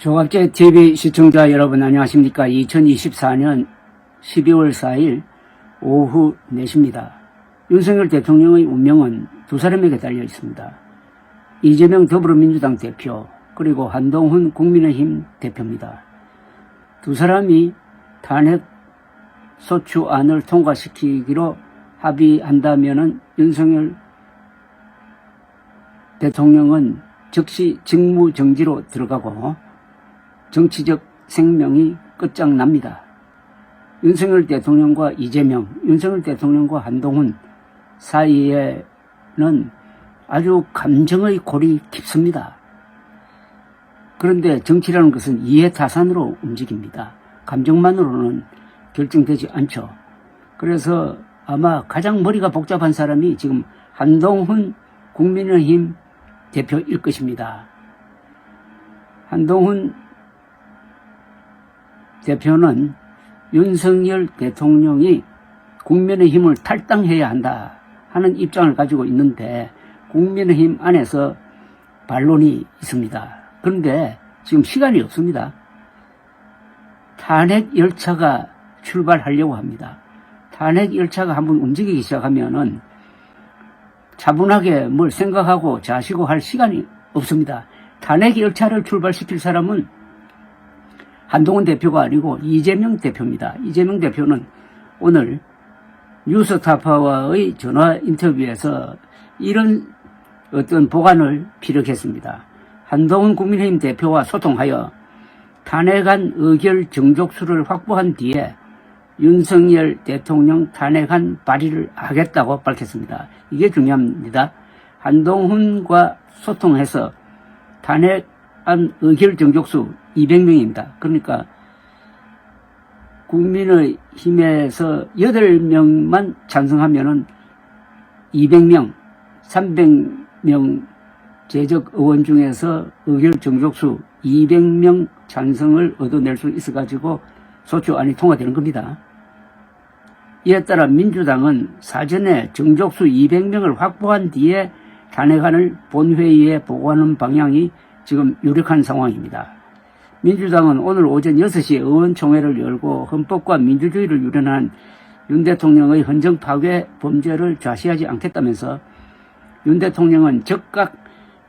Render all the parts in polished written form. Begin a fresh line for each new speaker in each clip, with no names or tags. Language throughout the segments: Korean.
조갑제 TV 시청자 여러분 안녕하십니까. 2024년 12월 4일 오후 4시입니다. 윤석열 대통령의 운명은 두 사람에게 달려 있습니다. 이재명 더불어민주당 대표 그리고 한동훈 국민의힘 대표입니다. 두 사람이 탄핵 소추안을 통과시키기로 합의한다면 윤석열 대통령은 즉시 직무정지로 들어가고 정치적 생명이 끝장납니다. 윤석열 대통령과 이재명, 윤석열 대통령과 한동훈 사이에는 아주 감정의 골이 깊습니다. 그런데 정치라는 것은 이해타산으로 움직입니다. 감정만으로는 결정되지 않죠. 그래서 아마 가장 머리가 복잡한 사람이 지금 한동훈 국민의힘 대표일 것입니다. 한동훈 대표는 윤석열 대통령이 국민의힘을 탈당해야 한다 하는 입장을 가지고 있는데 국민의힘 안에서 반론이 있습니다. 그런데 지금 시간이 없습니다. 탄핵 열차가 출발하려고 합니다. 탄핵 열차가 한번 움직이기 시작하면은 차분하게 뭘 생각하고 자시고 할 시간이 없습니다. 탄핵 열차를 출발시킬 사람은 한동훈 대표가 아니고 이재명 대표입니다. 이재명 대표는 오늘 뉴스타파와의 전화 인터뷰에서 이런 어떤 보관을 피력했습니다. 한동훈 국민의힘 대표와 소통하여 탄핵안 의결 정족수를 확보한 뒤에 윤석열 대통령 탄핵안 발의를 하겠다고 밝혔습니다. 이게 중요합니다. 한동훈과 소통해서 탄핵안 의결 정족수 200명입니다. 그러니까 국민의힘에서 8명만 찬성하면은 200명, 300명 재적 의원 중에서 의결 정족수 200명 찬성을 얻어낼 수 있어가지고 소추안이 통과되는 겁니다. 이에 따라 민주당은 사전에 정족수 200명을 확보한 뒤에 탄핵안을 본회의에 보고하는 방향이 지금 유력한 상황입니다. 민주당은 오늘 오전 6시에 의원총회를 열고 헌법과 민주주의를 유린한 윤 대통령의 헌정 파괴 범죄를 좌시하지 않겠다면서 윤 대통령은 즉각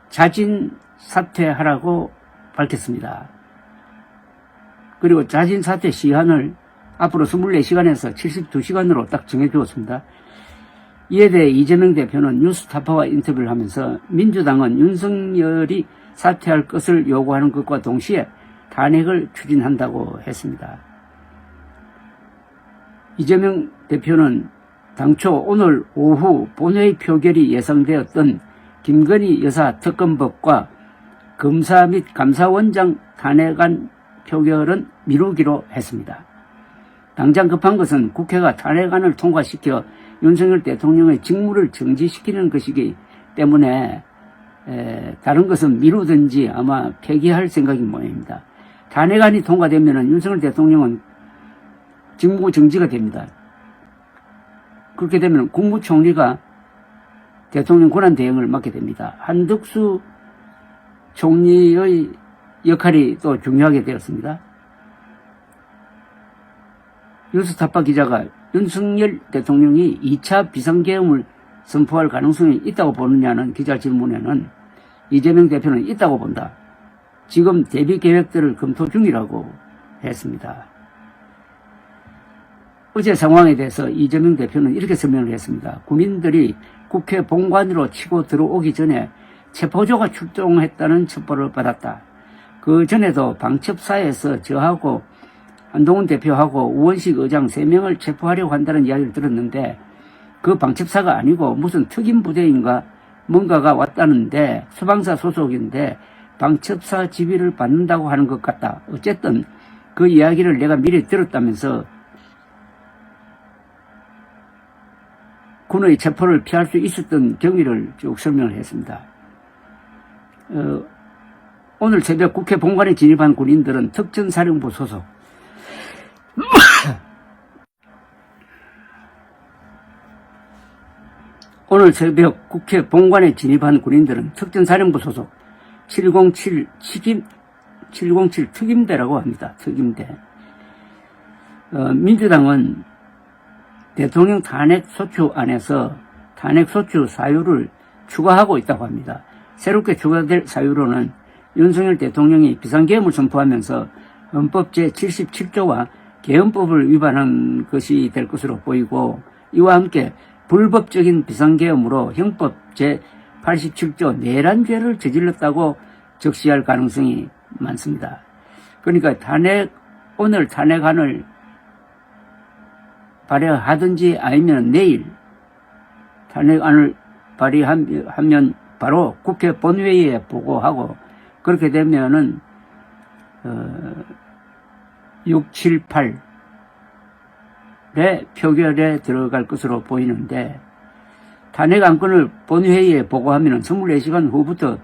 자진 사퇴하라고 밝혔습니다. 그리고 자진 사퇴 시한을 앞으로 24시간에서 72시간으로 딱 정해주었습니다. 이에 대해 이재명 대표는 뉴스타파와 인터뷰를 하면서 민주당은 윤석열이 사퇴할 것을 요구하는 것과 동시에 탄핵을 추진한다고 했습니다. 이재명 대표는 당초 오늘 오후 본회의 표결이 예상되었던 김건희 여사 특검법과 검사 및 감사원장 탄핵안 표결은 미루기로 했습니다. 당장 급한 것은 국회가 탄핵안을 통과시켜 윤석열 대통령의 직무를 정지시키는 것이기 때문에 다른 것은 미루든지 아마 폐기할 생각인 모양입니다. 탄핵안이 통과되면 윤석열 대통령은 직무 정지가 됩니다. 그렇게 되면 국무총리가 대통령 권한 대행을 맡게 됩니다. 한덕수 총리의 역할이 또 중요하게 되었습니다. 뉴스타파 기자가 윤석열 대통령이 2차 비상계엄을 선포할 가능성이 있다고 보느냐는 기자 질문에는 이재명 대표는 있다고 본다. 지금 대비 계획들을 검토 중이라고 했습니다. 어제 상황에 대해서 이재명 대표는 이렇게 설명을 했습니다. 국민들이 국회 본관으로 치고 들어오기 전에 체포조가 출동했다는 첩보를 받았다. 그 전에도 방첩사에서 저하고 한동훈 대표하고 우원식 의장 3명을 체포하려고 한다는 이야기를 들었는데 그 방첩사가 아니고 무슨 특임 부대인가 뭔가가 왔다는데 소방사 소속인데 방첩사 지휘를 받는다고 하는 것 같다. 어쨌든 그 이야기를 내가 미리 들었다면서 군의 체포를 피할 수 있었던 경위를 쭉 설명을 했습니다. 오늘 새벽 국회 본관에 진입한 군인들은 특전사령부 소속 오늘 새벽 국회 본관에 진입한 군인들은 특전사령부 소속 707 707 특임대라고 합니다. 특임대. 민주당은 대통령 탄핵소추 안에서 탄핵소추 사유를 추가하고 있다고 합니다. 새롭게 추가될 사유로는 윤석열 대통령이 비상계엄을 선포하면서 헌법 제77조와 계엄법을 위반한 것이 될 것으로 보이고, 이와 함께 불법적인 비상계엄으로 형법 제87조 내란죄를 저질렀다고 적시할 가능성이 많습니다. 그러니까 오늘 탄핵안을 발의하든지 아니면 내일 탄핵안을 발의하면 바로 국회 본회의에 보고하고, 그렇게 되면은 6, 7, 8의 표결에 들어갈 것으로 보이는데, 탄핵 안건을 본회의에 보고하면 24시간 후부터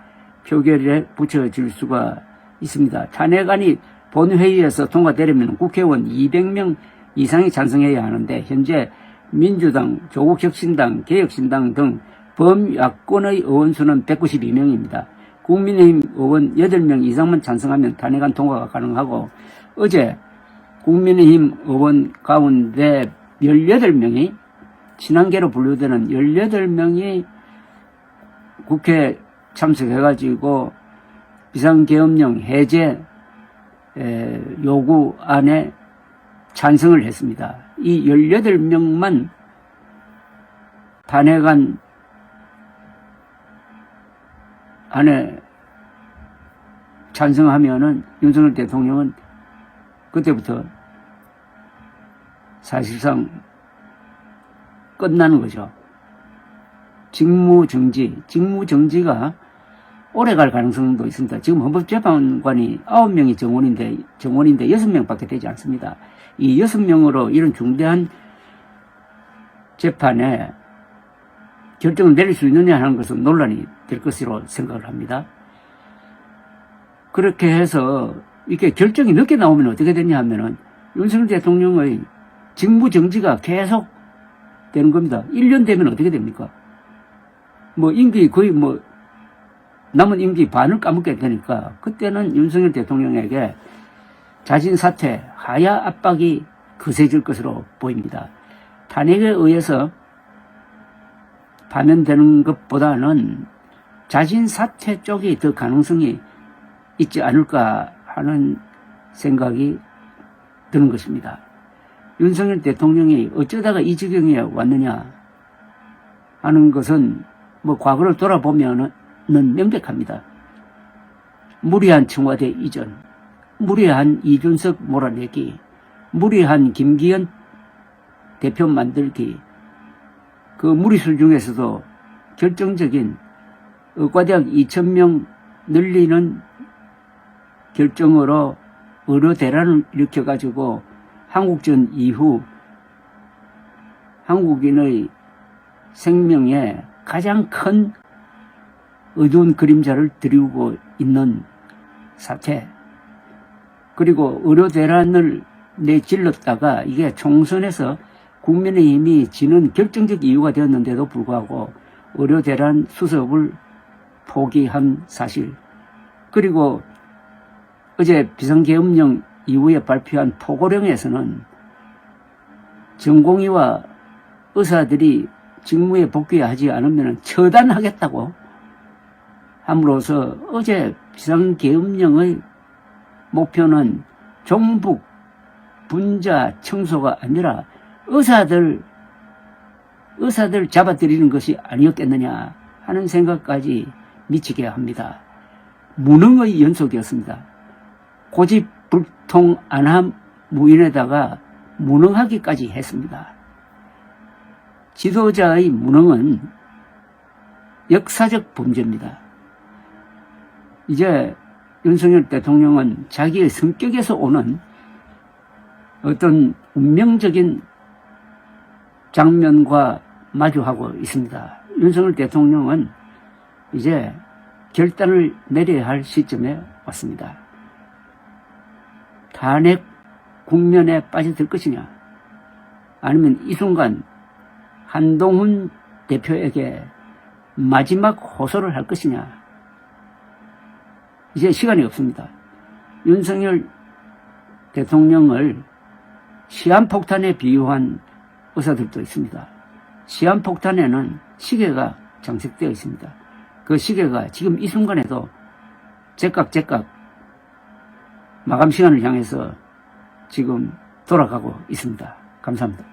표결에 붙여질 수가 있습니다. 탄핵안이 본회의에서 통과되려면 국회의원 200명 이상이 찬성해야 하는데, 현재 민주당, 조국혁신당, 개혁신당 등 범야권의 의원 수는 192명입니다. 국민의힘 의원 8명 이상만 찬성하면 탄핵안 통과가 가능하고, 어제 국민의힘 의원 가운데 18명이, 친한계로 분류되는 18명이 국회 참석해가지고 비상계엄령 해제 요구안에 찬성을 했습니다. 이 18명만 탄핵안 안에 찬성하면은 윤석열 대통령은 그때부터 사실상 끝나는 거죠. 직무정지가 오래 갈 가능성도 있습니다. 지금 헌법재판관이 9명이 정원인데 6명밖에 되지 않습니다. 이 6명으로 이런 중대한 재판에 결정을 내릴 수 있느냐 하는 것은 논란이 될 것으로 생각을 합니다. 그렇게 해서 이렇게 결정이 늦게 나오면 어떻게 되냐 하면은 윤석열 대통령의 직무정지가 계속 되는 겁니다. 1년 되면 어떻게 됩니까? 임기 거의 남은 임기 반을 까먹게 되니까, 그때는 윤석열 대통령에게 자진 사퇴, 하야 압박이 거세질 것으로 보입니다. 탄핵에 의해서 파면되는 것보다는 자진 사퇴 쪽이 더 가능성이 있지 않을까 하는 생각이 드는 것입니다. 윤석열 대통령이 어쩌다가 이 지경에 왔느냐 하는 것은 과거를 돌아보면은 명백합니다. 무리한 청와대 이전, 무리한 이준석 몰아내기, 무리한 김기현 대표 만들기, 그 무리수 중에서도 결정적인 의과대학 2,000명 늘리는 결정으로 의료 대란을 일으켜가지고 한국전 이후 한국인의 생명에 가장 큰 어두운 그림자를 드리우고 있는 사태, 그리고 의료 대란을 내질렀다가 이게 총선에서 국민의힘이 지는 결정적 이유가 되었는데도 불구하고 의료 대란 수습을 포기한 사실, 그리고 어제 비상계엄령 이후에 발표한 포고령에서는 전공의와 의사들이 직무에 복귀하지 않으면 처단하겠다고 함으로써 어제 비상계엄령의 목표는 종북 분자 청소가 아니라 의사들 잡아들이는 것이 아니었겠느냐 하는 생각까지 미치게 합니다. 무능의 연속이었습니다. 고집불통안함 무인에다가 무능하기까지 했습니다. 지도자의 무능은 역사적 범죄입니다. 이제 윤석열 대통령은 자기의 성격에서 오는 어떤 운명적인 장면과 마주하고 있습니다. 윤석열 대통령은 이제 결단을 내려야 할 시점에 왔습니다. 탄핵 국면에 빠져들 것이냐, 아니면 이 순간 한동훈 대표에게 마지막 호소를 할 것이냐. 이제 시간이 없습니다. 윤석열 대통령을 시한폭탄에 비유한 의사들도 있습니다. 시한폭탄에는 시계가 장식되어 있습니다. 그 시계가 지금 이 순간에도 제깍제깍 마감 시간을 향해서 지금 돌아가고 있습니다. 감사합니다.